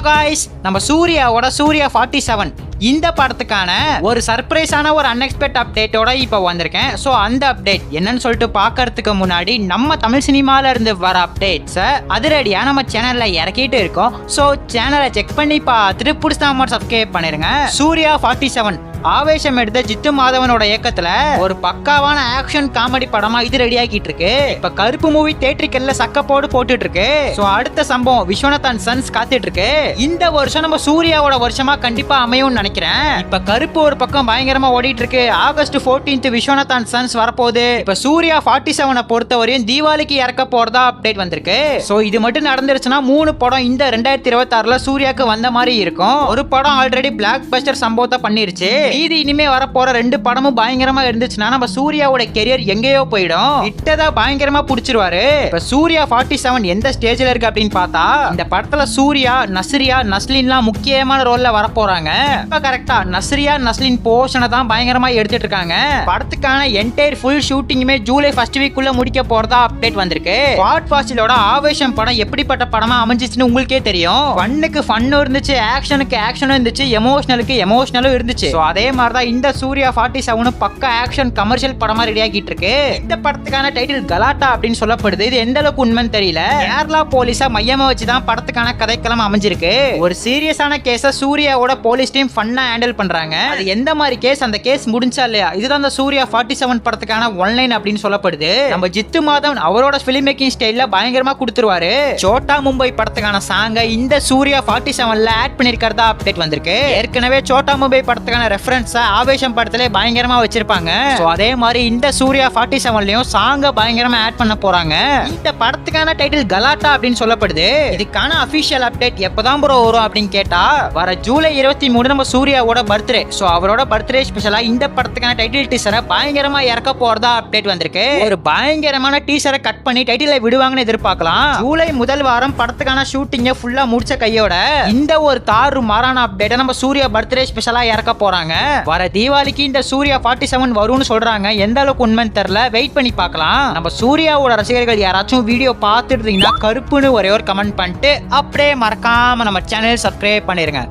Guys, நம்ம சூர்யாவோட சூர்யா 47 இந்த படத்துக்கான ஒரு சர்ப்ரைஸான ஒரு அன்எக்ஸ்பெக்ட் அப்டேட்டோட இப்போ வந்திருக்கேன். ஸோ அந்த அப்டேட் என்னன்னு சொல்லிட்டு பார்க்கறதுக்கு முன்னாடி நம்ம தமிழ் சினிமால இருந்து வர அப்டேட்ஸை அதிரடியாக நம்ம சேனல்ல இறக்கிட்டு இருக்கோம். ஸோ சேனலை செக் பண்ணி பார்த்துட்டு பிடிச்சா மட்டும் சப்ஸ்கிரைப் பண்ணிருங்க. சூர்யா 47 ஆவேசம் எடுத்த ஜித்து மாதவனோட இயக்கத்துல ஒரு பக்காவான ஆக்ஷன் காமெடி படமா இது ரெடி ஆகிட்டு இருக்கு. இப்ப கருப்பு மூவி தியேட்டருக்கெல்லாம் சக்கப்போடு போட்டுட்டு இருக்கு. சோ அடுத்த சம்பவம் விஸ்வநாத் அண்ட் சன்ஸ் காத்துட்டு இருக்கு. இந்த வருஷம் நம்ம சூர்யாவோட வருஷமா கண்டிப்பா அமையும் நினைக்கிறேன். இப்ப கருப்பு ஒரு பக்கம் பயங்கரமா ஓடிட்டு இருக்கு. ஆகஸ்ட் 14 விஸ்வநாத் அண்ட் சன்ஸ் வரப்போகுது. இப்ப சூர்யா 47 பொறுத்தவரையும் தீபாவளிக்கு இறக்க போறதா அப்டேட் வந்திருக்கு. சோ இது மட்டும் நடந்துருச்சுன்னா 3 படம் இந்த 2026ல சூர்யாக்கு வந்த மாதிரி இருக்கும். ஒரு படம் ஆல்ரெடி பிளாக் பஸ்டர் சம்பவத்தை பண்ணிருச்சு. இது இனிமே வரப்போற 2 படமும் பயங்கரமா இருந்துச்சுன்னா நம்ம சூர்யாவோட கெரியர் எங்கேயோ போயிடும். கிட்டதா பயங்கரமா புடிச்சிருவாரு. இப்ப சூர்யா 47 எந்த ஸ்டேஜ்ல இருக்கு அப்படின்னு பார்த்தா, இந்த படத்துல சூர்யா, நஸ்ரியா, நஸ்லின்லாம் முக்கியமான ரோல்ல வரப்போறாங்க. இப்ப கரெக்டா நஸ்ரியா, நஸ்லின் போர்ஷனை தான் பயங்கரமா எடுத்துட்டு இருக்காங்க. படத்துக்கான என்டையர் ஃபுல் ஷூட்டிங்குமே ஜூலை 1st வீக்குள்ள முடிக்க போறதா அப்டேட் வந்திருக்கு. ஸ்குவாட் ஃபாசிலோட ஆவேசம் படம் எப்படிப்பட்ட படமா அமைஞ்சிச்சுன்னு உங்களுக்கே தெரியும். ஃபன்னுக்கு ஃபன்னும் இருந்துச்சு, ஆக்ஷனுக்கு ஆக்ஷனும் இருந்துச்சு, எமோஷனலுக்கு எமோஷனலும் இருந்துச்சு. அதே மாதிரிதான் இந்த சூர்யா 47 பக்க ஆக்ஷன் கமர்ஷியல் படமா ரெடி ஆகிட்டு இருக்கு. இந்த படத்துக்கான டைட்டில் கலாட்டா அப்படின்னு சொல்லப்படுது. இது எந்த அளவுக்கு உண்மைன்னு தெரியல. கேரளா போலீஸா மையமா வச்சுதான் படத்துக்கான கதைக்களம் அமைஞ்சிருக்கு. ஒரு சீரியஸான கேஸ சூர்யாவோட போலீஸ் டீம் ஃபன்னா ஹேண்டில் பண்றாங்க. அது எந்த மாதிரி கேஸ், அந்த கேஸ் முடிஞ்சா இல்லையா, இதுதான் இந்த சூர்யா 47 படத்துக்கான ஒன்லைன் அப்படின்னு சொல்லப்படுது. நம்ம ஜித்து மாதவன் அவரோட ஃபிலிம் மேக்கிங் ஸ்டைல்ல பயங்கரமா கொடுத்துருவாரு. சோட்டா மும்பை படத்துக்கான சாங்க இந்த சூர்யா 47ல ஆட் பண்ணிருக்கிறதா அப்டேட் வந்திருக்கு. ஏற்கனவே சோட்டா மும்பை படத்துக்கான ரெஃபரன்ஸ் ஆவேசம் படத்திலே பயங்கரமா வச்சிருப்பாங்க. சோ அதே மாதிரி இந்த சூர்யா 47லயும் சாங்க பயங்கரமா ஆட் பண்ண போறாங்க. இந்த படத்துக்கான டைட்டில் கலாட்டா அப்படின்னு சொல்லப்படுது. இதுக்கான அபிஷியல் அப்டேட் எப்பதான் ப்ரோ வரும் அப்படின்னு கேட்டா, வர ஜூலை 23 நம்ம சூர்யாவோட பர்த்டே. சோ அவரோட பர்த்டே ஸ்பெஷலா இந்த படத்துக்கான டைட்டில் டீசரை பயங்கரமா இறக்க போறதா அப்டேட் வந்திருக்கு. ஒரு பயங்கரமான டீசரை கட் பண்ணி டைட்டிலை விடுவாங்கன்னு எதிர்பார்க்கலாம். ஜூலை முதல் வாரம் படத்துக்கான ஷூட்டிங்க ஃபுல்லா முடிச்ச கையோட இந்த ஒரு தாறு மாறான அப்டேட் நம்ம சூர்யா பர்த்டே ஸ்பெஷலா இறக்க போறாங்க. வர தீபாவளிக்கு இந்த சூர்யா 47 வரும்னு சொல்றாங்க. எந்த அளவுக்கு உண்மைன்னு தெரியல, வெயிட் பண்ணி பார்க்கலாம். நம்ம சூர்யாவோட ரசிகர்கள் யாராச்சும் வீடியோ பார்த்துட்டு இருந்தீங்கன்னா கருப்புன்னு ஒரே ஒரு கமெண்ட் பண்ணிட்டு அப்படியே மறக்காம நம்ம சேனல் சப்ஸ்கிரைப் பண்ணிருங்க.